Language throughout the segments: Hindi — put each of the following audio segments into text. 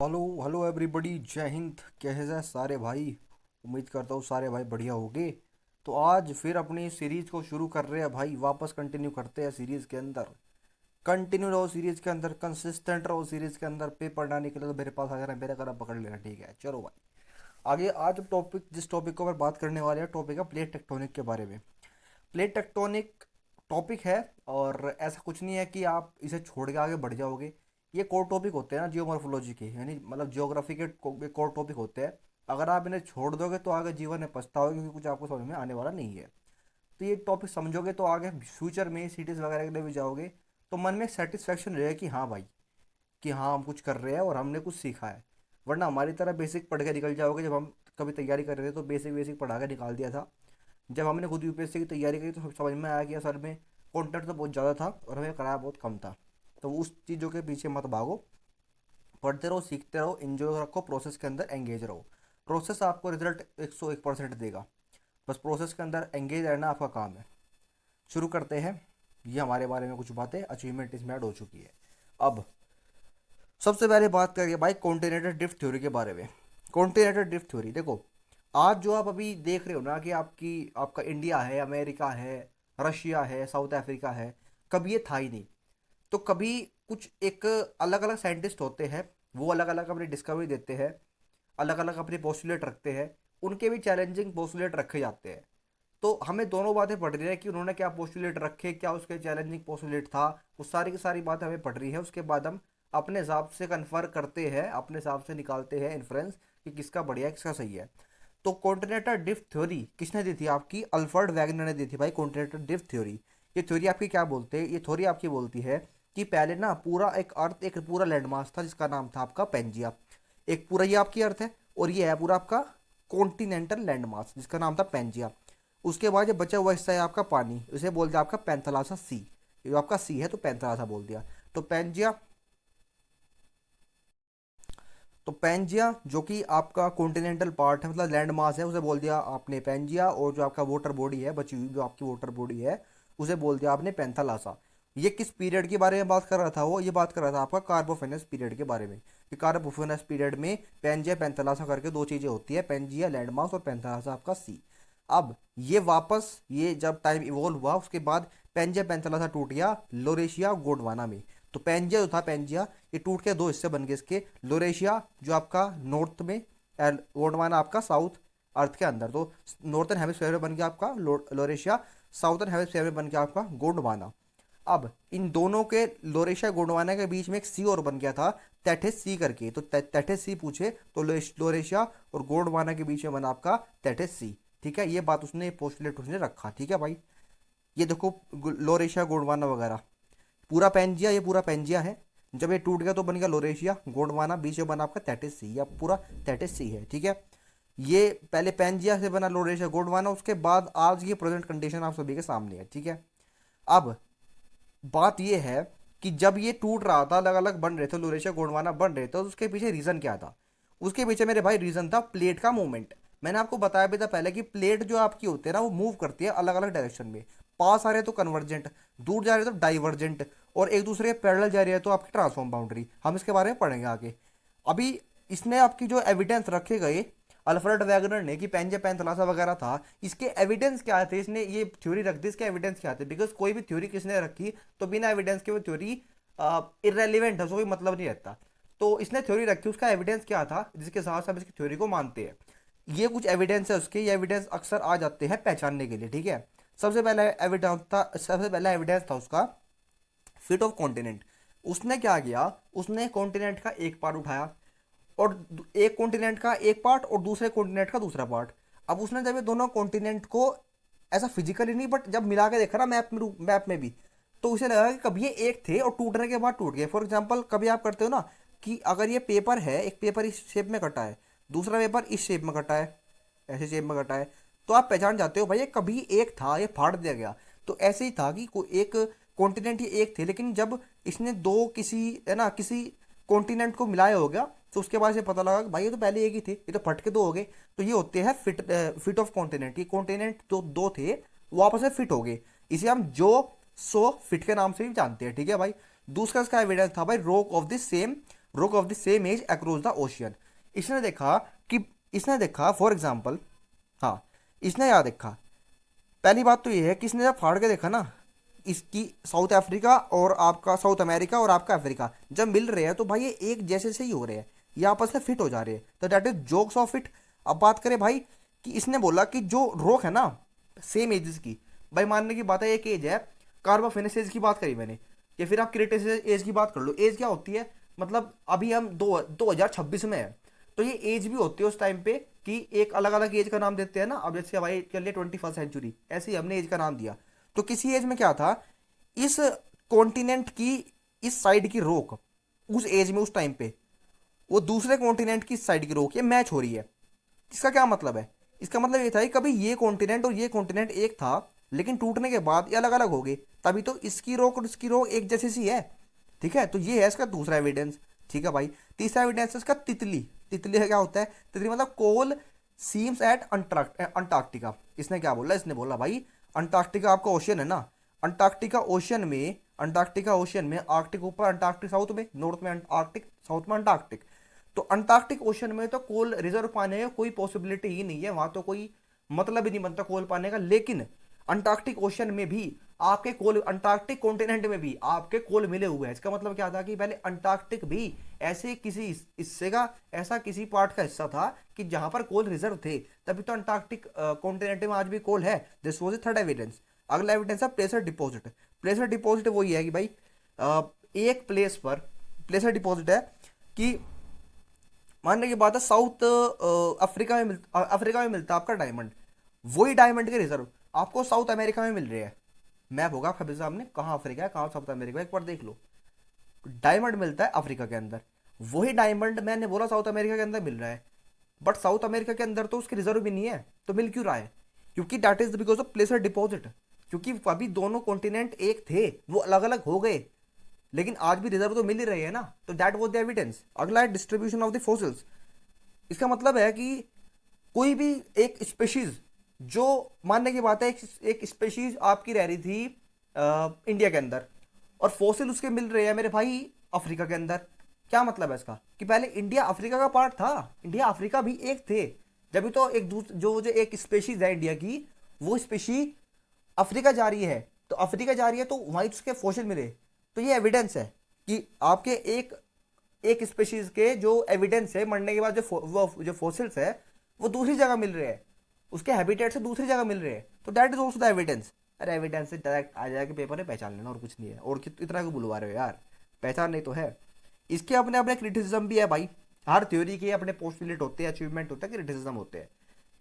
हेलो हेलो एवरीबॉडी, जय हिंद। कैसे हैं सारे भाई? उम्मीद करता हूँ सारे भाई बढ़िया होंगे। तो आज फिर अपनी सीरीज को शुरू कर रहे हैं भाई, वापस कंटिन्यू करते हैं सीरीज के अंदर। कंटिन्यू रहो सीरीज के अंदर, कंसिस्टेंट रहो सीरीज के अंदर। पेपर ना निकले तो मेरे पास आ जाना, मेरा करा पकड़ लेना, ठीक है? चलो भाई आगे। आज टॉपिक, जिस टॉपिक को मैं बात करने वाले हैं, टॉपिक है प्लेट टेक्टोनिक के बारे में। प्लेट टेक्टोनिक टॉपिक है, और ऐसा कुछ नहीं है कि आप इसे छोड़ के आगे बढ़ जाओगे। ये कोर टॉपिक होते हैं ना जियोमॉर्फोलॉजी के, यानी मतलब ज्योग्राफी के कोर टॉपिक होते हैं। अगर आप इन्हें छोड़ दोगे तो आगे जीवन में पछताओगे, क्योंकि कुछ आपको समझ में आने वाला नहीं है। तो ये टॉपिक समझोगे तो आगे फ्यूचर में सिटीज़ वगैरह के लिए भी जाओगे तो मन में सेटिस्फेक्शन रहेगा कि हाँ भाई, कि हाँ हम कुछ कर रहे हैं और हमने कुछ सीखा है। वरना हमारी तरह बेसिक पढ़ के निकल जाओगे। जब हम कभी तैयारी कर रहे थे तो बेसिक बेसिक पढ़ा के निकाल दिया था। जब हमने खुद यूपीएससी की तैयारी की तो समझ में आया कि असल में कंटेंट तो बहुत ज़्यादा था और हमें कराया बहुत कम था। तो उस चीज़ों के पीछे मत भागो, पढ़ते रहो, सीखते रहो, एंजॉय रखो, प्रोसेस के अंदर एंगेज रहो। प्रोसेस आपको रिजल्ट 101% देगा। बस प्रोसेस के अंदर एंगेज रहना आपका काम है। शुरू करते हैं। ये हमारे बारे में कुछ बातें, अचीवमेंट इसमें ऐड हो चुकी है। अब सबसे पहले बात करिए भाई कॉन्टिनेंटल ड्रिफ्ट थ्योरी के बारे में। कॉन्टिनेंटल ड्रिफ्ट थ्योरी देखो, आज जो आप अभी देख रहे हो ना कि आपका इंडिया है, अमेरिका है, रशिया है, साउथ अफ्रीका है, कभी ये था ही नहीं। तो कभी कुछ एक अलग अलग साइंटिस्ट होते हैं, वो अलग अलग अपनी डिस्कवरी देते हैं, अलग अलग अपने पोस्टुलेट रखते हैं। उनके भी चैलेंजिंग पोस्टुलेट रखे जाते हैं। तो हमें दोनों बातें पढ़ रही है कि उन्होंने क्या पोस्टुलेट रखे, क्या उसके चैलेंजिंग पोस्टुलेट था। वो सारी की सारी बातें हमें पढ़ रही है। उसके बाद हम अपने हिसाब से कन्फर करते हैं, अपने हिसाब से निकालते हैं इन्फ्रेंस कि किसका बढ़िया है, किसका सही है। तो कॉन्टिनेंटल ड्रिफ्ट थ्योरी किसने दी थी? आपकी अल्फ्रेड वैगनर ने दी थी भाई, कॉन्टिनेंटल ड्रिफ्ट थ्योरी। ये थ्योरी आपकी क्या बोलते हैं? ये थ्योरी आपकी बोलती है कि पहले ना पूरा एक अर्थ, एक पूरा लैंडमास था जिसका नाम था आपका पेंजिया। एक पूरा ये आपकी अर्थ है, और ये है पूरा आपका कॉन्टिनेंटल लैंडमास जिसका नाम था पेंजिया। उसके बाद जो बचा हुआ हिस्सा है आपका पानी, उसे बोल दिया आपका पैंथलासा सी। ये जो आपका सी है तो पैंथलासा बोल दिया। तो पेंजिया, तो पेंजिया जो कि आपका कॉन्टिनेंटल पार्ट है, मतलब लैंड मास है, उसे बोल दिया आपने पेंजिया। और जो आपका वाटर बॉडी है, बची हुई जो आपकी वाटर बॉडी है, उसे बोल दिया आपने पैंथालासा। ये किस पीरियड के बारे में बात कर रहा था? वो ये बात कर रहा था आपका कार्बोफेनस पीरियड के बारे में, कि कार्बोफेनस पीरियड में पेंजिया पैंथालासा करके दो चीज़ें होती है, पेंजिया लैंड मास और पैंथालासा आपका सी। अब ये वापस, ये जब टाइम इवॉल्व हुआ उसके बाद पेंजिया पैंथालासा टूट गया लोरेशिया गोंडवाना में। तो पेंजिया जो था, पेंजिया ये टूट के दो हिस्से बन गए इसके। लोरेशिया जो आपका नॉर्थ में, गोंडवाना आपका साउथ अर्थ के अंदर। तो नॉर्थन हेमिस्फीयर में बन गया आपका लोरेशिया, साउथर्न हेमिस्फीयर में बन गया आपका गोंडवाना। अब इन दोनों के, लोरेशिया गोंडवाना के बीच में एक सी और बन गया था, तैथिस सी करके। तो तैथिस सी पूछे तो लोरेशिया और गोंडवाना के बीच में बना आपका तैथिस सी। ठीक है, ये बात उसने पोस्टुलेट उसने रखा। ठीक है भाई, ये देखो लोरेशिया गोंडवाना वगैरह, पूरा पेंजिया, ये पूरा पेंजिया है। जब ये टूट गया तो बन गया लोरेशिया गोंडवाना, बीच में बना आपका तैटिस सी, या पूरा तैटिस सी है। ठीक है, ये पहले पेंजिया से बना लोरेशिया गोंडवाना, उसके बाद आज ये प्रेजेंट कंडीशन आप सभी के सामने है। ठीक है, अब बात ये है कि जब ये टूट रहा था, अलग अलग बन रहे थे, लोरेशिया गोंडवाना बन रहे थे, तो उसके पीछे रीजन क्या था? उसके पीछे मेरे भाई रीजन था प्लेट का मूवमेंट। मैंने आपको बताया भी था पहले कि प्लेट जो आपकी होती है ना, वो मूव करती है अलग अलग डायरेक्शन में। पास आ रहे तो कन्वर्जेंट, दूर जा रहे तो डाइवर्जेंट, और एक दूसरे के पैरेलल जा रही है तो आपकी ट्रांसफॉर्म बाउंड्री। हम इसके बारे में पढ़ेंगे आगे। अभी इसने आपकी जो एविडेंस रखे गए अल्फ्रेड वैगनर ने कि पेंजे पैंथलासा वगैरह था, इसके एविडेंस क्या थे? इसने ये थ्योरी रख दी, इसके एविडेंस क्या थे? बिकॉज कोई भी थ्योरी किसने रखी तो बिना एविडेंस के वो थ्योरी इरेलीवेंट है, उसको कोई मतलब नहीं रहता। तो इसने थ्योरी रखी, उसका एविडेंस क्या था जिसके साथ हम इसकी थ्योरी को मानते हैं? ये कुछ एविडेंस है उसके, ये एविडेंस अक्सर आ जाते हैं पहचानने के लिए। ठीक है, सबसे पहला एविडेंस था उसका फिट ऑफ कॉन्टिनेंट। उसने क्या किया? उसने कॉन्टिनेंट का एक पार्ट उठाया, और एक कॉन्टिनेंट का एक पार्ट और दूसरे कॉन्टिनेंट का दूसरा पार्ट। अब उसने जब ये दोनों कॉन्टिनेंट को ऐसा फिजिकली नहीं, बट जब मिला के देखा ना मैप में भी, तो उसे लगा कि कभी ये एक थे और टूटने के बाद टूट गए। फॉर एग्जाम्पल, कभी आप करते हो ना कि अगर ये पेपर है, एक पेपर इस शेप में कटा है, दूसरा पेपर इस शेप में कटा है, ऐसे शेप में कटा है, तो आप पहचान जाते हो भाई ये कभी एक था, ये फाड़ दिया गया। तो ऐसे ही था कि एक कॉन्टिनेंट ये एक थे, लेकिन जब इसने दो किसी, है ना, किसी कॉन्टिनेंट को मिलाया हो गया, तो उसके बाद से पता लगा कि भाई ये तो पहले एक ही थे, ये तो फट के दो हो गए। तो ये होते हैं फिट ऑफ कॉन्टिनेंट। ये कॉन्टिनेंट जो दो थे वो आपस में फिट हो गए। इसे हम जो सो फिट के नाम से भी जानते हैं। ठीक है भाई, दूसरा इसका एविडेंस था भाई rock of the same rock of the same age across the ocean. इसने देखा कि इसने देखा फॉर एग्जाम्पल, हाँ, इसने क्या देखा, पहली बात तो ये है कि इसने जब फाड़ के देखा ना, इसकी साउथ अफ्रीका और आपका साउथ अमेरिका और आपका अफ्रीका जब मिल रहे हैं तो भाई ये एक जैसे से ही हो रहे हैं, ये आपस में फिट हो जा रहे हैं, तो that is jokes of it. अब बात करें भाई कि इसने बोला कि जो रोक है ना सेम एजेस की, भाई मानने की बात है एक एज है, कार्बोफिनिस एज की बात करी मैंने, या फिर आप क्रिटेशियस एज की बात कर लो। एज क्या होती है, मतलब अभी हम 2026 में है, तो ये एज भी होती है उस टाइम पे कि एक अलग अलग एज का नाम देते हैं ना। अब जैसे भाई चल लिए 21st सेंचुरी, ऐसे ही हमने एज का नाम दिया। तो किसी एज में क्या था, इस कॉन्टिनेंट की इस साइड की रोक उस एज में उस टाइम पे वो दूसरे कॉन्टिनेंट की साइड की रोक ये मैच हो रही है। इसका क्या मतलब है, इसका मतलब ये था कि कभी ये कॉन्टिनेंट और ये कॉन्टिनेंट एक था, लेकिन टूटने के बाद ये अलग अलग हो गए, तभी तो इसकी रोक और इसकी रोक एक जैसी सी है। ठीक है, तो ये है इसका दूसरा एविडेंस। ठीक है भाई, तीसरा एविडेंस है इसका तितली। तितली का क्या होता है, तितली मतलब कोल सीम्स एट अंटार्कटिका। इसने क्या बोला, इसने बोला भाई अंटार्कटिका आपका ओशियन है ना, अंटार्कटिका ओशियन में आर्कटिक ऊपर, अंटार्कटिक साउथ में, नॉर्थ में आर्कटिक, साउथ में अंटार्कटिक। तो अंटार्कटिक ओशन में तो कोल रिजर्व पाने का कोई पॉसिबिलिटी ही नहीं है, वहां तो कोई मतलब ही नहीं बनता कोल पाने का। लेकिन अंटार्कटिक ओशन में भी आपके कोल, अंटार्कटिक कॉन्टिनेंट में भी आपके कोल मिले हुए हैं। इसका मतलब क्या था कि पहले अंटार्कटिक भी ऐसे किसी हिस्से का, ऐसा किसी पार्ट का हिस्सा था कि जहां पर कोल रिजर्व थे, तभी तो अंटार्कटिक कॉन्टिनेंट में आज भी कोल है। This was the third evidence. अगला एविडेंस है प्लेसर डिपॉजिट। प्लेसर डिपॉजिट वही है कि भाई एक प्लेस पर प्लेसर डिपॉजिट है कि मानने की बात है साउथ अफ्रीका में मिलता है आपका डायमंड, वही डायमंड के रिजर्व आपको साउथ अमेरिका में मिल रहे हैं। मैप होगा आपके सामने, कहाँ अफ्रीका है कहाँ साउथ अमेरिका है, एक बार देख लो। डायमंड मिलता है अफ्रीका के अंदर, वही डायमंड मैंने बोला साउथ अमेरिका के अंदर मिल रहा है, बट साउथ अमेरिका के अंदर तो उसके रिजर्व भी नहीं है, तो मिल क्यों रहा है? क्योंकि that is because of प्लेसर deposit. क्योंकि अभी दोनों कॉन्टिनेंट एक थे, वो अलग अलग हो गए, लेकिन आज भी रिजर्व तो मिल ही रहे हैं ना, तो दैट वाज द एविडेंस। अगला है डिस्ट्रीब्यूशन ऑफ द फॉसिल्स। इसका मतलब है कि कोई भी एक स्पेशीज, जो मानने की बात है एक स्पेशीज आपकी रह रही थी इंडिया के अंदर, और फॉसिल उसके मिल रहे हैं मेरे भाई अफ्रीका के अंदर। क्या मतलब है इसका, कि पहले इंडिया अफ्रीका का पार्ट था, इंडिया अफ्रीका भी एक थे, जब तो एक जो एक स्पेशीज है इंडिया की, वो स्पेशी अफ्रीका जा रही है, तो अफ्रीका जा रही है तो वहीं उसके फॉसिल मिले। तो ये एविडेंस है कि आपके एक एक स्पेशीज के जो एविडेंस है मरने के बाद जो फॉसिल्स है वो दूसरी जगह मिल रहे हैं, उसके हैबिटेट से दूसरी जगह मिल रहे हैं, तो that is also the evidence. अरे एविडेंस से डायरेक्ट आ जाएगा पेपर में, पहचान लेना और कुछ नहीं है, और इतना क्यों बुलवा रहे हो यार, पहचान नहीं तो है। इसके अपने अपने क्रिटिसिज्म भी है भाई, हर थ्योरी के अपने पोस्टुलेट होते हैं, अचीवमेंट होता है, क्रिटिसिज्म होते हैं।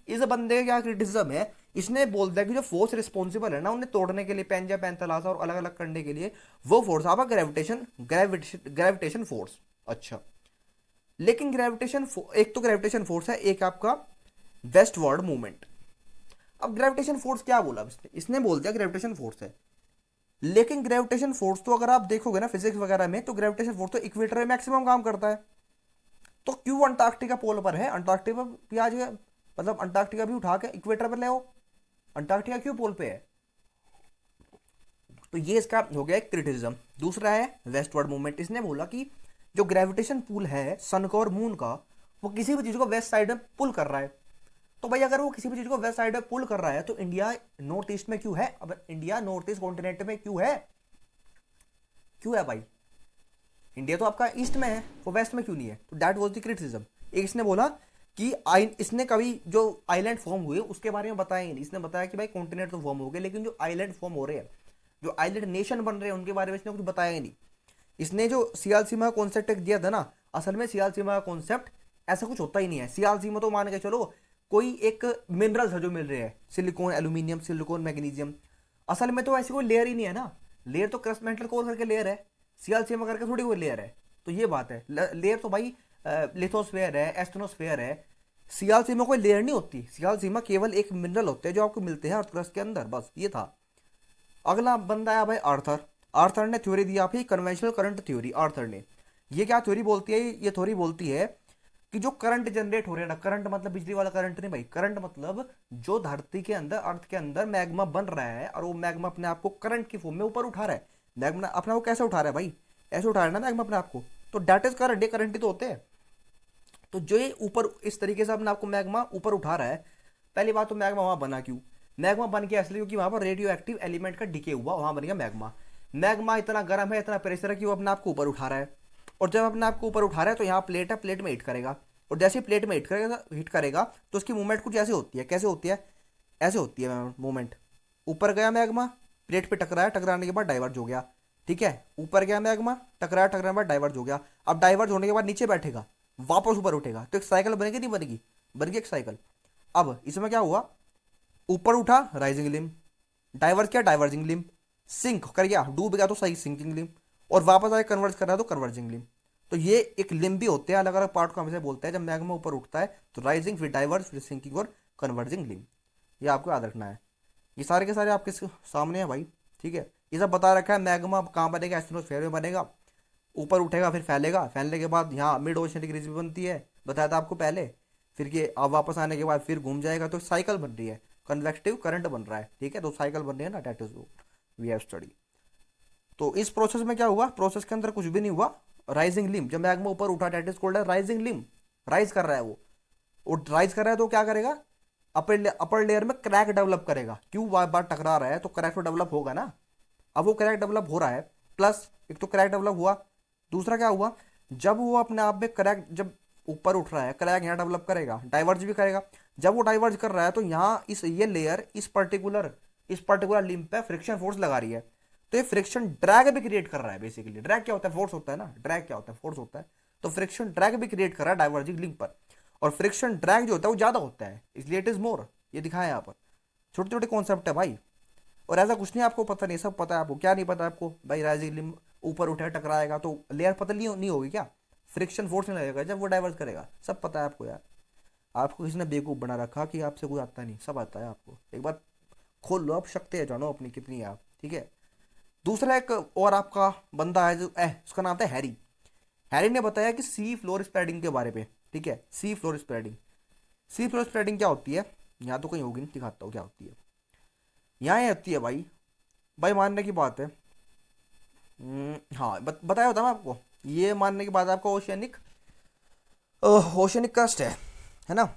इस बंदे का क्या क्रिटिसिज्म है, इसने बोल दिया कि जो फोर्स रिस्पॉन्सिबल है ना उन्हें तोड़ने के लिए, पेंजा पेंथलासा और अलग अलग करने के लिए, वो फोर्स आपका ग्रेविटेशन फोर्स। अच्छा, लेकिन एक तो ग्रेविटेशन फोर्स है, एक आपका वेस्टवर्ड मूवमेंट। अब ग्रेविटेशन फोर्स क्या बोला इसने बोल दिया ग्रेविटेशन फोर्स है, लेकिन ग्रेविटेशन फोर्स तो अगर आप देखोगे ना फिजिक्स वगैरह में, तो ग्रेविटेशन फोर्स तो इक्वेटर में मैक्सिमम काम करता है। तो क्यों अंटार्कटिका पोल पर है, अंटार्कटिका भी आ जाए, मतलब अंटार्कटिका भी उठा के इक्वेटर पर ले आओ, अंटार्कटिका क्यों पोल पे है? तो ये इसका हो गया एक क्रिटिसिज्म। दूसरा है वेस्टवर्ड मूवमेंट। इसने बोला कि जो ग्रेविटेशन पुल है सन का और मून का, वो किसी भी चीज को वेस्ट साइड में पुल कर रहा है। तो भाई अगर वो किसी भी चीज को वेस्ट साइड में पुल कर रहा है, तो इंडिया नॉर्थ ईस्ट में क्यों है? अब इंडिया नॉर्थ ईस्ट कॉन्टिनेंट में क्यों है, क्यों है भाई? इंडिया तो आपका ईस्ट में है, वो वेस्ट में क्यों नहीं है? तो दैट वाज द क्रिटिसिज्म। एक इसने बोला कि इसने कभी जो आइलैंड फॉर्म हुए उसके बारे में बताया ही नहीं। इसने बताया कि भाई कॉन्टिनेंट तो फॉर्म हो गए, लेकिन जो आइलैंड फॉर्म हो रहे हैं, जो आइलैंड नेशन बन रहे हैं, उनके बारे में इसने कुछ बताया ही नहीं। इसने जो सियाल सीमा का कॉन्सेप्ट दिया था ना, असल में सियाल सीमा का कॉन्सेप्ट ऐसा कुछ होता ही नहीं है। सियाल सीमा तो मान के चलो कोई एक मिनरल्स है जो मिल रहे हैं, सिलिकॉन, एल्यूमिनियम, सिलिकॉन, मैग्नीशियम, असल में तो ऐसी कोई लेयर ही नहीं है ना। लेयर तो क्रस्ट मेंटल कोर करके लेयर है, सियाल सीमा करके थोड़ी कोई लेयर है। तो ये बात है, लेयर तो भाई लिथोस्फेयर है, एस्ट्रोनोस्फेयर है, सियाल सीमा कोई लेयर नहीं होती। सियाल सीमा केवल एक मिनरल होते हैं जो आपको मिलते हैं अर्थ क्रस्ट के अंदर, बस ये था। अगला बंदा आया भाई आर्थर। आर्थर ने थ्योरी दी आपकी कन्वेंशनल करंट थ्योरी। आर्थर ने ये क्या थ्योरी बोलती है, ये थ्योरी बोलती है कि जो करंट जनरेट हो रहा है ना, करंट मतलब बिजली वाला करंट नहीं भाई, करंट मतलब जो धरती के अंदर, अर्थ के अंदर मैग्मा बन रहा है और वो मैग्मा अपने आप को करंट की फॉर्म में ऊपर उठा रहा है। मैग्मा अपने आप को कैसे उठा रहा है भाई? ऐसे उठा रहा है ना मैग्मा अपने आप को, तो डेट इज करंट, ये करंट ही तो होते हैं। तो जो ये ऊपर इस तरीके से अपने आपको मैग्मा ऊपर उठा रहा है, पहली बात तो मैग्मा वहां बना क्यों? मैग्मा बन के इसलिए क्योंकि वहां पर रेडियो एक्टिव एलिमेंट का डिके हुआ, वहां बन गया मैग्मा। मैग्मा इतना गर्म है, इतना प्रेशर है कि वो अपने आप को ऊपर उठा रहा है। और जब अपने आप को ऊपर उठा रहा है तो यहाँ प्लेट है, प्लेट में हिट करेगा। और जैसे ही प्लेट में हिट करेगा तो उसकी मूवमेंट कुछ ऐसे होती है। कैसे होती है? ऐसे होती है मूवमेंट। ऊपर गया मैग्मा, प्लेट पे टकराया, टकराने के बाद डाइवर्ज हो गया। ठीक है, ऊपर गया मैग्मा, टकराया, टकराने के बाद डाइवर्ज हो गया। अब डाइवर्ज होने के बाद नीचे बैठेगा, वापस ऊपर उठेगा, तो एक साइकिल बनेगी नहीं बनेगी? बन गई एक साइकिल। अब इसमें क्या हुआ? ऊपर उठा राइजिंग लिम, डाइवर्ज किया डाइवर्जिंग लिम, सिंक कर गया, डूब गया तो सही सिंकिंग लिम, और वापस आके कन्वर्ज कर रहा है तो कन्वर्जिंग लिम। तो ये एक लिम भी होते हैं, अलग अलग पार्ट को हमेशा बोलते हैं। जब मैग्मा ऊपर उठता है तो राइजिंग, फिर डाइवर्ज, फिर सिंकिंग और कन्वर्जिंग लिम। ये आपको याद रखना है। ये सारे के सारे आपके सामने हैं भाई। ठीक है, ये सब बता रखा है। मैग्मा कहाँ बनेगा? एस्ट्रोस्फीयर में बनेगा, ऊपर उठेगा, फिर फैलेगा, फैलने के बाद यहाँ मिड ओशन रिज भी बनती है, बताया था आपको पहले। फिर ये अब वापस आने के बाद फिर घूम जाएगा, तो साइकिल बन रही है, कन्वेक्टिव करंट बन रहा है। ठीक है, तो साइकिल बन रही है ना, that is we have study. तो इस प्रोसेस में क्या हुआ? प्रोसेस के अंदर कुछ भी नहीं हुआ। राइजिंग लिम, जब मैग्मा ऊपर उठा, डेट इज कॉल्ड है राइजिंग लिम। राइज कर रहा है वो राइज कर रहा है तो क्या करेगा? अपर लेयर में क्रैक डेवलप करेगा। क्यों? बार बार टकरा रहा है तो क्रैक तो डेवलप होगा ना। अब वो क्रैक डेवलप हो रहा है, प्लस एक तो क्रैक डेवलप हुआ, दूसरा क्या हुआ? जब वो अपने आप में क्रैक, जब ऊपर उठ रहा है, क्रैक यहाँ डेवलप करेगा, डाइवर्ज भी करेगा। जब वो डाइवर्ज कर रहा है तो यहाँ इस ये लेयर इस पर्टिकुलर लिंब पे फ्रिक्शन फोर्स लगा रही है। तो ये फ्रिक्शन ड्रैग भी क्रिएट कर रहा है। बेसिकली ड्रैग क्या होता है? फोर्स होता है ना। ड्रैग क्या होता है? फोर्स होता है। तो फ्रिक्शन ड्रैग भी क्रिएट कर रहा है डाइवर्जिंग लिंक पर। और फ्रिक्शन ड्रैग जो होता है वो ज्यादा होता है, इसलिए इट इज मोर। ये दिखाया है यहाँ पर। छोटे छोटे कॉन्सेप्ट है भाई। और ऐसा कुछ नहीं आपको पता नहीं, सब पता है आपको। क्या नहीं पता आपको भाई? राइजिंग लिम्ब ऊपर उठा टकराएगा तो लेयर पतली नहीं होगी क्या? फ्रिक्शन फोर्स नहीं लगेगा जब वो डाइवर्ज करेगा। सब पता है आपको यार। आपको किसी ने बेवकूफ बना रखा कि आपसे कुछ आता नहीं, सब आता है आपको। एक बार खोल लो, आप शक्ति है, जानो अपनी कितनी है आप। ठीक है। दूसरा एक और आपका बंदा है जो उसका नाम था हैरी। हैरी ने बताया कि सी फ्लोर स्प्रेडिंग के बारे में। ठीक है, sea floor spreading. Sea floor spreading क्या होती है? यहाँ तो कहीं होगी नहीं, दिखाता हूँ क्या होती है। यहाँ ये होती है भाई। भाई मानने की बात है। हाँ, बताया होता मैं आपको। ये मानने की बात है आपको, ओशियनिक ओशियनिक क्रस्ट है ना।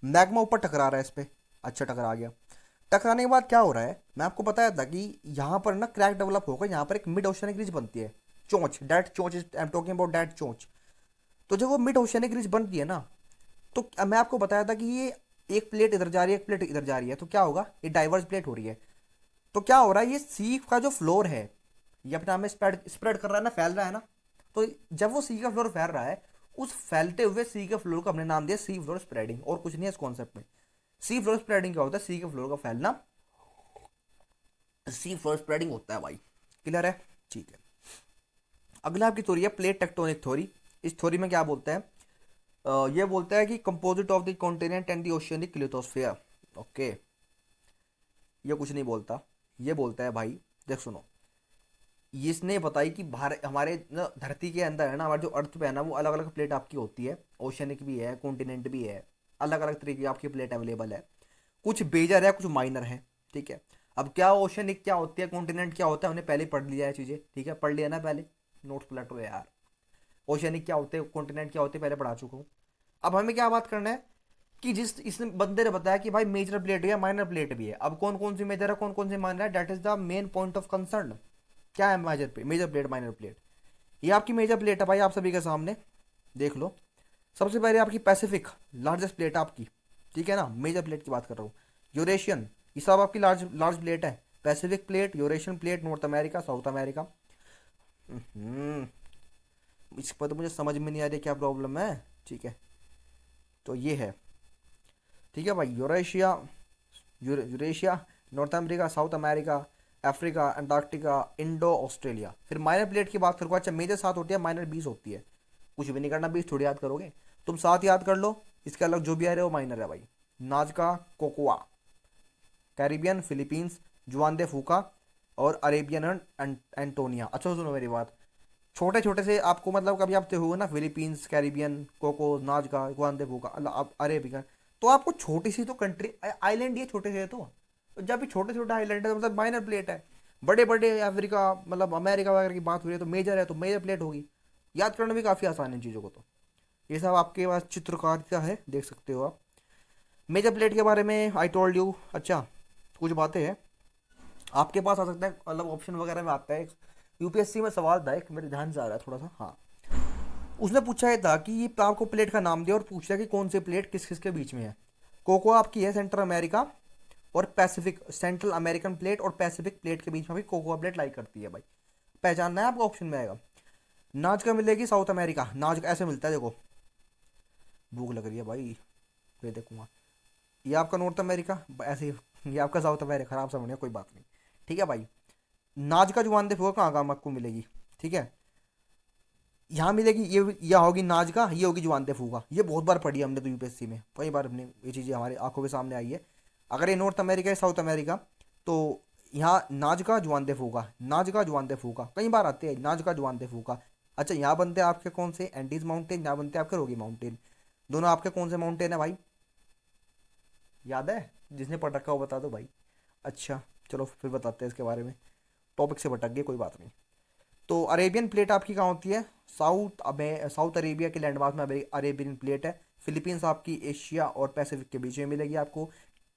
मैग्मा ऊपर टकरा रहा है इस पे। अच्छा, टकरा गया। टकराने के बाद क्या हो रहा है? मैं आपको बताया था कि यहाँ पर ना क्रैक डेवलप होकर यहाँ पर एक मिड ओशियनिक रिज बनती है। चोंच, डेट चोंच, I am talking about that चोंच। तो जब वो मिड ओशियनिक रिज बनती है ना, तो मैं आपको बताया था कि ये एक प्लेट इधर जा रही है, एक प्लेट इधर जा रही है, तो क्या होगा? ये डाइवर्स प्लेट हो रही है। तो क्या हो रहा है? ये सी का जो फ्लोर है, ये अपने आप में स्प्रेड स्प्रेड कर रहा है ना, फैल रहा है ना। तो जब वो सी का फ्लोर फैल रहा है, उस फैलते हुए सी के फ्लोर को हमने नाम दिया सी फ्लोर स्प्रेडिंग। और कुछ नहीं है इस कॉन्सेप्ट में। सी फ्लोर स्प्रेडिंग क्या होता है? सी के फ्लोर का फैलना, सी फ्लोर स्प्रेडिंग होता है भाई। क्लियर है? ठीक है। अगला आपकी थ्योरी है प्लेट टेक्टोनिक थ्योरी। इस थ्योरी में क्या बोलते हैं? ये बोलता है कि composite of the continent and the oceanic lithosphere. Okay, ये कुछ नहीं बोलता। ये बोलता है भाई, देख सुनो। इसने बताई कि भारत, हमारे ना धरती के अंदर है ना, हमारे जो अर्थ पे है ना, वो अलग अलग प्लेट आपकी होती है। ओशियनिक भी है, कॉन्टिनेंट भी है, अलग अलग तरीके की आपकी प्लेट अवेलेबल है। कुछ बेजर है, कुछ माइनर है। ठीक है। अब क्या ओशियनिक क्या होती है, कॉन्टिनेंट क्या होता है, हमने पहले पढ़ लिया है चीजें। ठीक है, पढ़ लिया ना पहले। नोट्स पलटो यार। ओशियनिक क्या होते हैं, कॉन्टिनेंट क्या होते हैं, पहले पढ़ा चुका हूँ। अब हमें क्या बात करना है कि जिस इस बंदे ने बताया कि भाई मेजर प्लेट भी है, माइनर प्लेट भी है। अब कौन कौन सी मेजर है, कौन कौन सी माइनर है, that is the main point of concern. क्या है मेजर प्लेट, माइनर प्लेट? ये आपकी मेजर प्लेट है भाई, आप सभी के सामने देख लो। सबसे पहले आपकी पैसिफिक, लार्जेस्ट प्लेट आपकी। ठीक है ना, मेजर प्लेट की बात कर रहा हूँ। यूरेशियन, ये सब आपकी लार्ज लार्ज प्लेट है। Pacific plate, Eurasian plate, north America, south America. इस पर तो मुझे समझ में नहीं आ रही क्या प्रॉब्लम है। ठीक है, तो ये है। ठीक है भाई, Eurasia, Eurasia, north America, south America, Africa, Antarctica, Indo Australia. फिर माइनर प्लेट की बात करूँगा। अच्छा, मेजर 7 होती है, माइनर 20 होती है। कुछ भी नहीं करना, 20 थोड़ी याद करोगे तुम, 7 याद कर लो। इसके अलग जो भी आ रहे हो माइनर है भाई। नाजका, कोकोआ, कैरिबियन, फिलीपींस, जुआन दे फूका और अरेबियन एंटोनिया। अच्छा सुनो मेरी बात। छोटे छोटे से आपको मतलब कभी आप हुए ना, फिलीपींस, कैरिबियन, कोको, नाजका, जुआन दे फूका, अरेबियन। तो आपको छोटी सी तो कंट्री आइलैंड, ये छोटे से तो जब भी छोटे छोटे आइलैंड है तो मतलब माइनर प्लेट है। बड़े बड़े अफ्रीका, मतलब अमेरिका वगैरह की बात हो रही है तो मेजर है, तो मेजर प्लेट होगी। याद करना भी काफ़ी आसान है इन चीज़ों को। तो ये सब आपके पास चित्रकारिता है, देख सकते हो आप। मेजर प्लेट के बारे में आई टोल्ड यू। अच्छा, कुछ बातें हैं आपके पास आ सकता है, मतलब ऑप्शन वगैरह में आता है। यूपीएससी में सवाल था एक, मेरे ध्यान से आ रहा है थोड़ा सा, हाँ। उसने पूछा ये था कि ये आपको प्लेट का नाम दिया और पूछा कि कौन सी प्लेट किस किस के बीच में है। कोको आपकी है सेंट्रल अमेरिका और पैसिफिक, सेंट्रल अमेरिकन प्लेट और पैसिफिक प्लेट के बीच में भी कोकोआ प्लेट लाई करती है भाई। पहचानना है आपको, ऑप्शन में आएगा। नाजका मिलेगी साउथ अमेरिका, नाजका ऐसे मिलता है देखो। भूख लग रही है भाई, ये देखूंगा। ये आपका नॉर्थ अमेरिका, ऐसे ही ये आपका साउथ अमेरिका, खराब समझ कोई बात नहीं। ठीक है भाई। नाजका जुबान दे फूका कहाँ कहाँ आपको मिलेगी, ठीक है। यहाँ मिलेगी ये, या होगी नाजका, ये होगी जुबान दे फूका। ये बहुत बार पढ़ी है हमने तो यूपीएससी में, कई बार हमने ये चीज़ें हमारे आंखों के सामने आई है। अगर ये नॉर्थ अमेरिका है साउथ अमेरिका, तो यहाँ नाजका जुबान दे फूका, नाजका जुबान दे फूका कई बार आते हैं, नाजका जुबान दे फूका। अच्छा, यहाँ बनते हैं आपके कौन से, एंडीज माउंटेन, यहाँ बनते हैं आपके रोगी माउंटेन। दोनों आपके कौन से माउंटेन है भाई, याद है? जिसने पढ़ रखा हो बता दो भाई। अच्छा, चलो फिर बताते हैं इसके बारे में। टॉपिक से भटक गए, कोई बात नहीं। तो अरेबियन प्लेट आपकी कहाँ होती है? साउथ अरेबिया के लैंडमार्क में अरेबियन प्लेट है। फिलीपींस आपकी एशिया और पैसिफिक के बीच में मिलेगी आपको।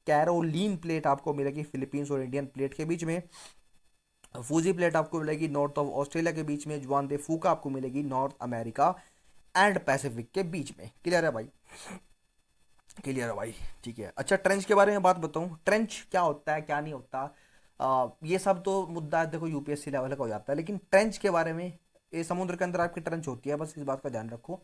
कैरोलीन प्लेट आपको मिलेगी फिलीपींस और इंडियन प्लेट के बीच में। फूजी प्लेट आपको मिलेगी नॉर्थ ऑफ ऑस्ट्रेलिया के बीच में। जुआन दे फूका आपको मिलेगी नॉर्थ अमेरिका एंड पैसिफिक के बीच में। क्लियर है भाई? क्लियर है भाई, ठीक है। अच्छा, ट्रेंच के बारे में बात बताऊं, ट्रेंच क्या होता है क्या नहीं होता, ये सब तो मुद्दा देखो यूपीएससी लेवल का हो जाता है, लेकिन ट्रेंच के बारे में, ये समुद्र के अंदर आपकी ट्रेंच होती है, बस इस बात का ध्यान रखो।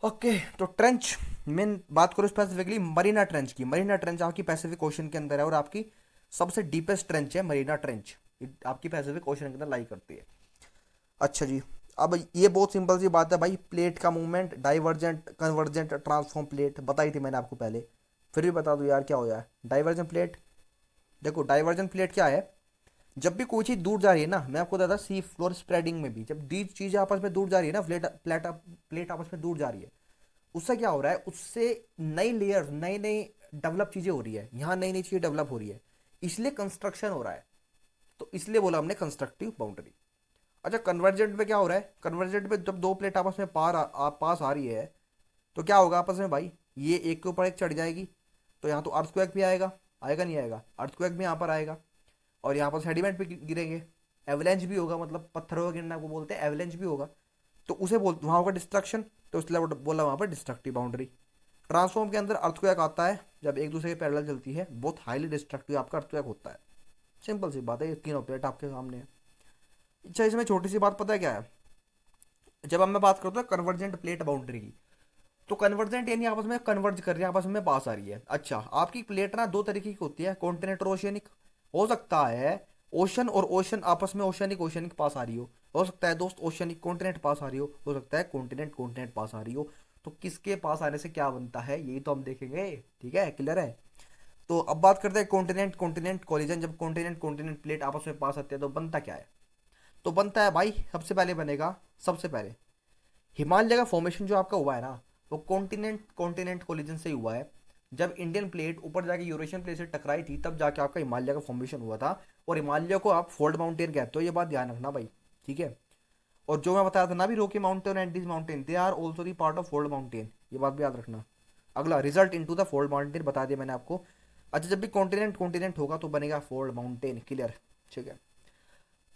ओके, तो ट्रेंच, मैं बात करूँ स्पेसिफिकली मरीना ट्रेंच की। मरीना ट्रेंच आपकी पैसिफिक ओशन के अंदर है और आपकी सबसे डीपेस्ट ट्रेंच है मरीना ट्रेंच। आपकी पैसिफिक ओशन के अंदर लाई करती है। अच्छा जी, अब ये बहुत सिंपल सी बात है भाई। प्लेट का movement divergent, convergent, transform plate बताई थी मैंने आपको पहले, फिर भी बता दो यार क्या हो जाए। डाइवर्जेंट प्लेट, देखो डाइवर्जेंट प्लेट क्या है? जब भी कोई चीज़ दूर जा रही है ना, मैं आपको बताता सी फ्लोर स्प्रेडिंग में भी, जब दी चीज़ें आपस में दूर जा रही है ना, प्लेट आपस में दूर जा रही है, उससे क्या हो रहा है, उससे नई लेयर्स, नई नई डेवलप चीज़ें हो रही है, यहाँ नई नई चीज़ें डेवलप हो रही है, इसलिए कंस्ट्रक्शन हो रहा है। तो इसलिए बोला हमने कंस्ट्रक्टिव बाउंड्री। अच्छा, कन्वर्जेंट में क्या हो रहा है? कन्वर्जेंट में जब दो प्लेट आपस में पास आ रही है, तो क्या होगा आपस में भाई, ये एक के ऊपर एक चढ़ जाएगी, तो यहाँ तो अर्थक्वेक भी आएगा, आएगा नहीं आएगा? अर्थक्वेक भी यहाँ पर आएगा और यहाँ पर सेडिमेंट भी गिरेंगे। एवलेंच भी होगा, मतलब पत्थरों का गिरना को बोलते हैं, एवलेंच भी होगा। तो उसे बोल, वहाँ होगा डिस्ट्रक्शन, तो इसलिए बोला वहाँ पर डिस्ट्रक्टिव बाउंड्री। ट्रांसफॉर्म के अंदर अर्थक्वेक आता है जब एक दूसरे के पैरेलल चलती है, बहुत हाईली डिस्ट्रक्टिव आपका अर्थक्वेक होता है। सिंपल सी बात है, ये तीनों प्लेट आपके सामने है। अच्छा, इसमें छोटी सी बात पता है क्या है? जब हम मैं बात करता हूँ कन्वर्जेंट प्लेट बाउंड्री की, तो कन्वर्जेंट यानी आपस में कन्वर्ज कर रही है, आपस में पास आ रही है। अच्छा, आपकी प्लेट ना दो तरीके की होती है, कॉन्टिनेंट और ओशियनिक। हो सकता है ओशन और ओशन आपस में, ओशियनिक ओशियनिक पास आ रही हो सकता है दोस्त ओशियनिक कॉन्टिनेंट पास आ रही हो सकता है कॉन्टिनेंट कॉन्टिनेंट पास आ रही हो। तो किसके पास आने से क्या बनता है, यही तो हम देखेंगे। ठीक है, क्लियर है? तो अब बात करते हैं कॉन्टिनेंट कॉन्टिनेंट कोलिजन। जब कॉन्टिनेंट कॉन्टिनेंट प्लेट आपस में पास आती है तो बनता क्या है? तो बनता है भाई, सबसे पहले बनेगा, सबसे पहले हिमालय का फॉर्मेशन जो आपका हुआ है ना, वो कॉन्टिनेंट कॉन्टिनेंट कोलिजन से ही हुआ है। जब इंडियन प्लेट ऊपर जाके यूरेशियन प्लेट से टकराई थी, तब जाके आपका हिमालय का फॉर्मेशन हुआ था। और हिमालय को आप फोल्ड माउंटेन कहते हो, ये बात ध्यान रखना भाई, ठीक है। और जो मैं बताया था ना भी, रॉकी माउंटेन और Andes mountain, they are also the part of fold mountain, ये बात भी याद रखना। अगला, result into the fold mountain बता दिया मैंने आपको। अच्छा, जब भी कॉन्टिनेंट कॉन्टिनेंट होगा तो बनेगा फोल्ड माउंटेन। क्लियर? ठीक है।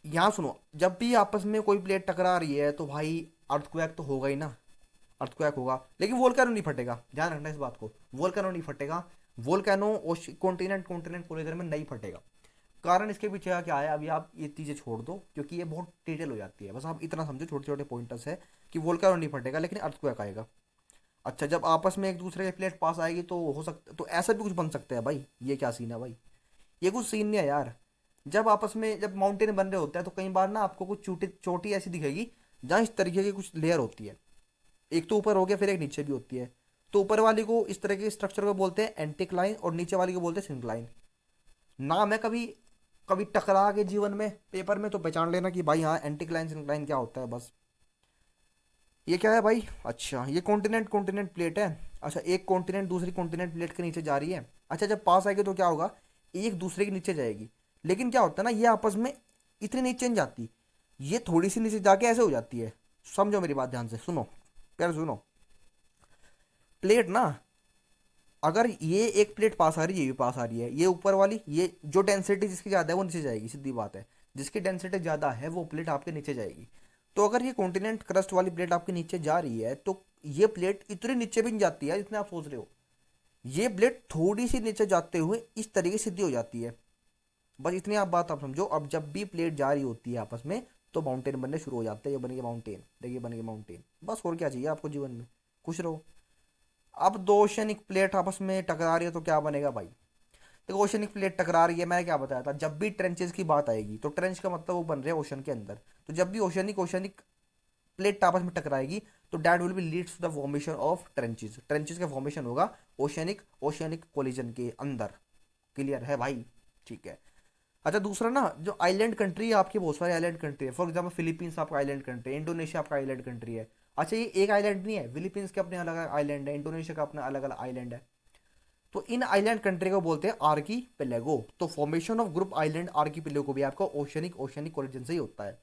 यहाँ सुनो, जब भी आपस में कोई प्लेट टकरा रही है तो भाई अर्थक्वेक तो होगा ही ना, अर्थक्वेक होगा, लेकिन वोल्केनो नहीं फटेगा, ध्यान रखना इस बात को। वोल्केनो नहीं फटेगा, वोल्केनो कॉन्टिनेंट कॉन्टिनेंट कोलिजन में नहीं फटेगा। कारण इसके पीछे का क्या है, अभी आप ये चीज़ें छोड़ दो क्योंकि ये बहुत डिटेल हो जाती है, बस आप इतना समझो, छोटे छोटे पॉइंटर्स है कि वोल्केनो नहीं फटेगा लेकिन अर्थक्वेक आएगा। अच्छा, जब आपस में एक दूसरे के प्लेट पास आएगी तो हो सकता, तो ऐसा भी कुछ बन सकता है भाई। ये क्या सीन है भाई? ये कुछ सीन नहीं है यार। जब आपस में जब माउंटेन बन रहे होते हैं तो कई बार ना आपको कुछ चोटी चोटी ऐसी दिखेगी जहाँ इस तरीके की कुछ लेयर होती है, एक तो ऊपर हो गया फिर एक नीचे भी होती है। तो ऊपर वाली को इस तरह के स्ट्रक्चर को बोलते हैं एंटिक्लाइन और नीचे वाली को बोलते हैं सिंक्लाइन। नाम है, कभी कभी टकरा के जीवन में पेपर में तो पहचान लेना कि भाई हाँ एंटिक्लाइन सिंक्लाइन क्या होता है बस। ये क्या है भाई? अच्छा, ये कॉन्टिनेंट कॉन्टिनेंट प्लेट है। अच्छा, एक कॉन्टिनेंट दूसरी कॉन्टिनेंट प्लेट के नीचे जा रही है। अच्छा, जब पास आएगी तो क्या होगा, एक दूसरे के नीचे जाएगी। लेकिन क्या होता है ना, ये आपस में इतनी नीचे नहीं जाती, ये थोड़ी सी नीचे जाके ऐसे हो जाती है, समझो मेरी बात ध्यान से, सुनो प्यार सुनो। प्लेट ना, अगर ये एक प्लेट पास आ रही है, ये भी पास आ रही है, ये ऊपर वाली, ये जो डेंसिटी जिसकी ज़्यादा है वो नीचे जाएगी, सीधी बात है। जिसकी डेंसिटी ज़्यादा है वो प्लेट आपके नीचे जाएगी। तो अगर ये कॉन्टिनेंट क्रस्ट वाली प्लेट आपके नीचे जा रही है तो ये प्लेट इतनी नीचे भी नहीं जाती है जितने आप सोच रहे हो। ये प्लेट थोड़ी सी नीचे जाते हुए इस तरीके से सीधी हो जाती है। बस इतनी आप बात आप समझो। अब जब भी प्लेट जा रही होती है आपस में तो माउंटेन बनने शुरू हो जाते हैं। ये बन गया माउंटेन, देखिए बन गया माउंटेन। बस और क्या चाहिए आपको जीवन में, खुश रहो। अब दो ओशनिक प्लेट आपस में टकरा रही है तो क्या बनेगा भाई? देखो ओशनिक प्लेट टकरा रही है, मैंने क्या बताया था, जब भी ट्रेंचेस की बात आएगी तो ट्रेंच का मतलब वो बन रहे हैं ओशन के अंदर। तो जब भी ओशनिक ओशनिक प्लेट आपस में टकराएगी तो that will be leads to the formation of trenches. Trenches का फॉर्मेशन होगा ओशनिक ओशनिक कोलिजन के अंदर। क्लियर है भाई? ठीक है। अच्छा दूसरा ना, जो आइलैंड कंट्री है आपकी, बहुत सारे आइलैंड कंट्री है। फॉर एग्जाम्पल फिलीपींस आपका आइलैंड कंट्री है, इंडोनेशिया आपका आइलैंड कंट्री है। अच्छा ये एक आइलैंड नहीं है, फिलीपींस के अपने अलग अलग आइलैंड है, इंडोनेशिया का अपना अलग अलग आइलैंड है। तो इन आइलैंड कंट्री को बोलते हैं आर्की पेलेगो। तो formation of group island archipelago भी आपका ओशनिक ओशनिक ओरिजिन से ही होता है।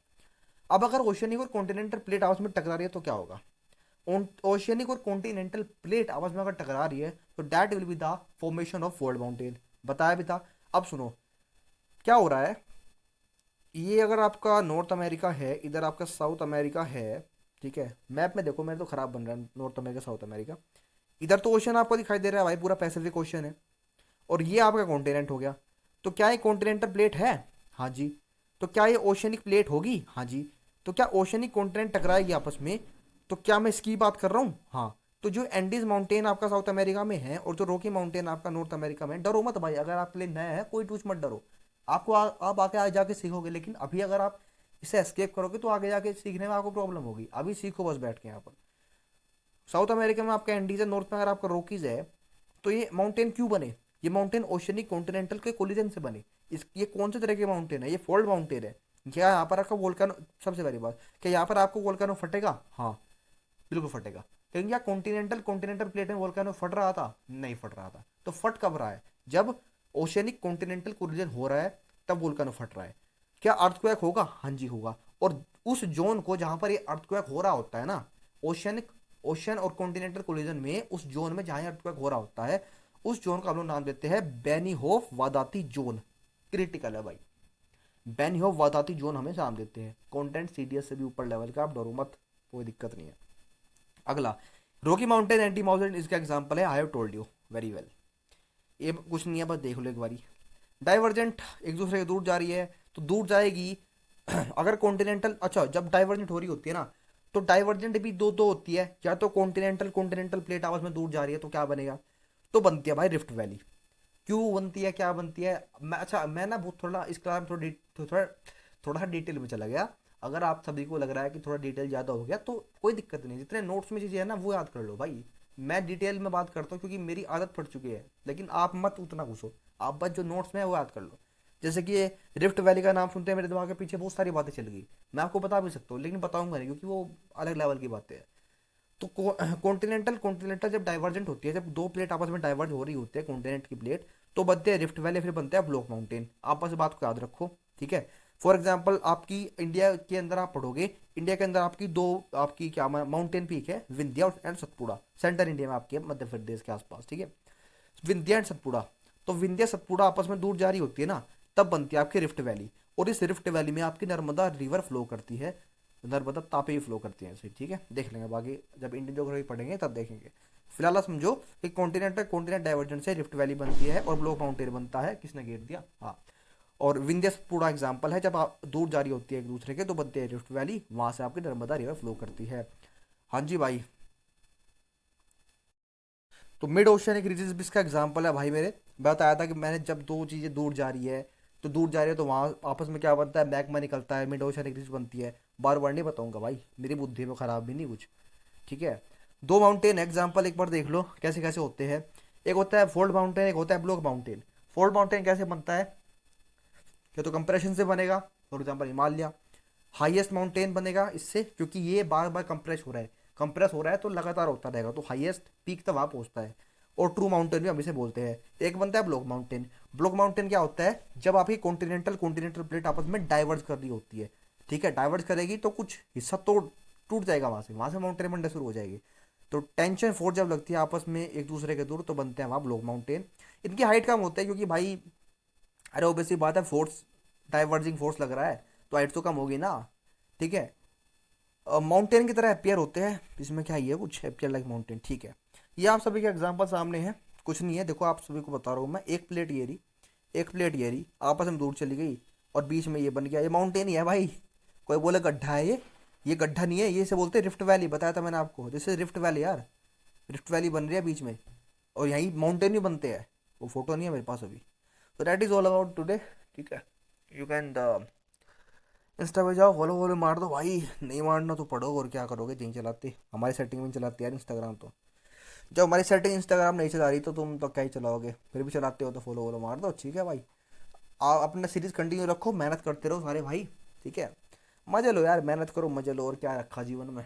अब अगर ओशनिक और कॉन्टिनेंटल प्लेट आपस में टकरा रही है तो क्या होगा? ओशियनिक और कॉन्टिनेंटल प्लेट आपस में अगर टकरा रही है तो that will be the formation of world mountain. बताया भी था। अब सुनो क्या हो रहा है। ये अगर आपका नॉर्थ अमेरिका है, इधर आपका साउथ अमेरिका है, ठीक है। मैप में देखो मेरे तो खराब बन रहा है नॉर्थ अमेरिका साउथ अमेरिका। इधर तो ओशन आपको दिखाई दे रहा है भाई, पूरा पैसिफिक ओशन है। और ये आपका कॉन्टिनेंट हो गया। तो क्या ये कॉन्टिनेंटल प्लेट है? हाँ जी। तो क्या ये ओशनिक प्लेट होगी? हाँ जी। तो क्या ओशनिक कॉन्टिनेंट टकराएगी आपस में? तो क्या मैं इसकी बात कर रहा हूँ? हाँ। तो जो एंडीज माउंटेन आपका साउथ अमेरिका में है और जो रॉकी माउंटेन आपका नॉर्थ अमेरिका में है, डरो मत भाई। अगर आपके लिए नया है कोई टूच मत डरो। आपको आप आके आज जाके सीखोगे, लेकिन अभी अगर आप इसे एस्केप करोगे तो आगे जाके सीखने में आपको प्रॉब्लम होगी। अभी सीखो बस बैठ के यहाँ पर। साउथ अमेरिका में आपका एंडीज है, नॉर्थ में अगर आपका रॉकीज है। तो ये माउंटेन क्यों बने? ये माउंटेन ओशनिक कॉन्टिनेंटल के कोलिजन से बने। ये कौन से तरह के माउंटेन है? ये फोल्ड माउंटेन है। क्या यहाँ पर आपका वोल्केनो, सबसे पहली बात, क्या यहाँ पर आपको वोल्केनो फटेगा? हाँ बिल्कुल फटेगा। लेकिन क्या कॉन्टिनेंटल कॉन्टिनेंटल प्लेट में वोल्केनो फट रहा था? नहीं फट रहा था। तो फट कब रहा है? जब ओशनिक कॉन्टिनेंटल कोलिजन हो रहा है तब वोल्केनो फट रहा है। क्या अर्थक्वेक होगा? हाँ जी होगा। और उस जोन को जहां पर ये अर्थक्वेक हो रहा होता है ना, ओशनिक ओशन और कॉन्टिनेंटल कोलिजन में, उस जोन में जहां अर्थक्वेक हो रहा होता है, उस जोन का हम लोग नाम देते हैं बेनीहोफ वादाती जोन। क्रिटिकल है भाई। बेनीहोफ वादाती जोन हमेशा नाम देते हैं। कंटेंट सीडीएस से भी ऊपर लेवल का, आप डरो मत, कोई दिक्कत नहीं है। अगला, रॉकी माउंटेन एंटी माउंटेन इसका एग्जांपल है। I have told you very well. ये कुछ नहीं है, बस देख लो एक बारी। डाइवर्जेंट एक दूसरे के दूर जा रही है तो दूर जाएगी। अगर कॉन्टिनेंटल, अच्छा जब डाइवर्जेंट हो रही होती है ना, तो डाइवर्जेंट भी दो दो होती है। या तो कॉन्टिनेंटल कॉन्टिनेंटल प्लेट आपस में दूर जा रही है तो क्या बनेगा? तो बनती है भाई रिफ्ट वैली। क्यों बनती है, क्या बनती है? अच्छा मैं ना बहुत थोड़ा इस क्लास में थोड़ा सा डिटेल में चला गया। अगर आप सभी को लग रहा है कि थोड़ा डिटेल ज़्यादा हो गया तो कोई दिक्कत नहीं। जितने नोट्स में चीज़ें है ना वो याद कर लो भाई। मैं डिटेल में बात करता हूँ क्योंकि मेरी आदत पड़ चुकी है। लेकिन आप मत उतना घुसो, आप बस जो नोट्स में है वो याद कर लो। जैसे कि ये रिफ्ट वैली का नाम सुनते हैं मेरे दिमाग के पीछे बहुत सारी बातें चल गई। मैं आपको बता भी सकता हूँ लेकिन बताऊंगा नहीं क्योंकि वो अलग लेवल की बातें हैं। तो कॉन्टिनेंटल कॉन्टिनेंटल जब डाइवर्जेंट होती है, जब दो प्लेट आपस में डाइवर्ज हो रही होती है कॉन्टिनेंट की प्लेट, तो बनते हैं रिफ्ट वैली, फिर बनते हैं ब्लॉक माउंटेन। आप बस बात को याद रखो, ठीक है। फॉर एग्जाम्पल आपकी इंडिया के अंदर आप पढ़ोगे, इंडिया के अंदर आपकी दो, आपकी क्या माउंटेन पीक है, Vindhya and Satpura. Centre India में आपके है, मध्य प्रदेश के आसपास, ठीक है। विंध्या एंड सतपुड़ा। तो विंध्या सतपुड़ा आपस में दूर जा रही होती है ना, तब बनती है आपकी रिफ्ट वैली। और इस रिफ्ट वैली में आपकी नर्मदा रिवर फ्लो करती है। नर्मदा तापी फ्लो करती है ऐसे, ठीक है। देख लेंगे बाकी जब इंडियन ज्योग्राफी पढ़ेंगे तब देखेंगे। फिलहाल आप समझो कि कॉन्टिनेंट डाइवर्जेंट से रिफ्ट वैली बनती है और ब्लॉक माउंटेन बनता है। किसने गेट दिया? हाँ। और विंध्य पूरा एग्जाम्पल है, जब आप दूर जा रही होती है एक दूसरे के तो बनती है रिफ्ट वैली, वहां से आपकी नर्मदा रिवर फ्लो करती है। हाँ जी भाई। तो मिड ओशियनिक रीजन भी इसका एग्जाम्पल है भाई मेरे। बताया था कि मैंने, जब दो चीज़ें दूर जा रही है तो दूर जा रही है तो वहाँ आपस में क्या बनता है, मैग्मा निकलता है, मिड ओशियनिक रीज बनती है। बार बार नहीं बताऊंगा भाई, मेरी बुद्धि में खराब भी नहीं कुछ, ठीक है। दो माउंटेन एग्जाम्पल एक बार देख लो कैसे कैसे होते हैं। एक होता है फोल्ड माउंटेन, एक होता है ब्लॉक माउंटेन। फोल्ड माउंटेन कैसे बनता है? या तो कंप्रेशन से बनेगा, for example Himalaya. Highest mountain बनेगा इससे, क्योंकि ये बार बार कंप्रेस हो रहा है। कंप्रेस हो रहा है तो लगातार होता रहेगा, तो हाईएस्ट पीक तक वहाँ पहुँचता है। और ट्रू माउंटेन भी हम इसे बोलते हैं। एक बनता है ब्लॉक माउंटेन। ब्लॉक माउंटेन क्या होता है? जब आपकी कॉन्टिनेंटल कॉन्टिनेंटल प्लेट आपस में डाइवर्ज कर रही होती है, ठीक है। डाइवर्ज करेगी तो कुछ हिस्सा तो टूट जाएगा, वहां से माउंटेन बनना शुरू हो जाएगी। तो टेंशन फोर्स जब लगती है आपस में एक दूसरे के दूर, तो बनते हैं वहाँ ब्लॉक माउंटेन। इनकी हाइट कम होता है क्योंकि भाई, अरे ओबियसली बात है, फोर्स डाइवर्जिंग फोर्स लग रहा है, तो हाइट तो कम होगी ना। ठीक है। माउंटेन की तरह अपियर होते हैं, इसमें क्या ही है, कुछ अपियर लाइक माउंटेन। ठीक है। ये आप सभी के एग्जांपल सामने है, कुछ नहीं है। देखो आप सभी को बता रहा हूँ मैं, एक प्लेट ये रही, एक प्लेट ये रही, आपस में दूर चली गई, और बीच में ये बन गया, ये माउंटेन ही है भाई। कोई बोले गड्ढा है ये गड्ढा नहीं है, ये से बोलते हैं रिफ्ट वैली, बताया था मैंने आपको, जैसे रिफ्ट वैली यार, रिफ्ट वैली बन रही है बीच में, और यहीं माउंटेन ही बनते हैं। वो फोटो नहीं है मेरे पास अभी। तो that is all about today. ठीक है। यू कैन इंस्टा पे जाओ, फॉलो वॉलो मार दो भाई, नहीं मारना तो पढ़ो, और क्या करोगे, नहीं चलाते, हमारी सेटिंग में नहीं चलाते यार इंस्टाग्राम तो। जब हमारी सेटिंग इंस्टाग्राम नहीं चला रही तो तुम तो क्या ही चलाओगे, फिर भी चलाते हो तो फॉलो वॉलो मार दो। ठीक है भाई। आप अपना सीरीज कंटिन्यू रखो, मेहनत करते रहो सारे भाई। ठीक है। मजे लो यार, मेहनत करो, मजे लो, और क्या रखा जीवन में।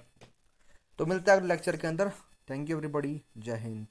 तो मिलते हैं अगले लेक्चर के अंदर। थैंक यू एवरीबॉडी, जय हिंद।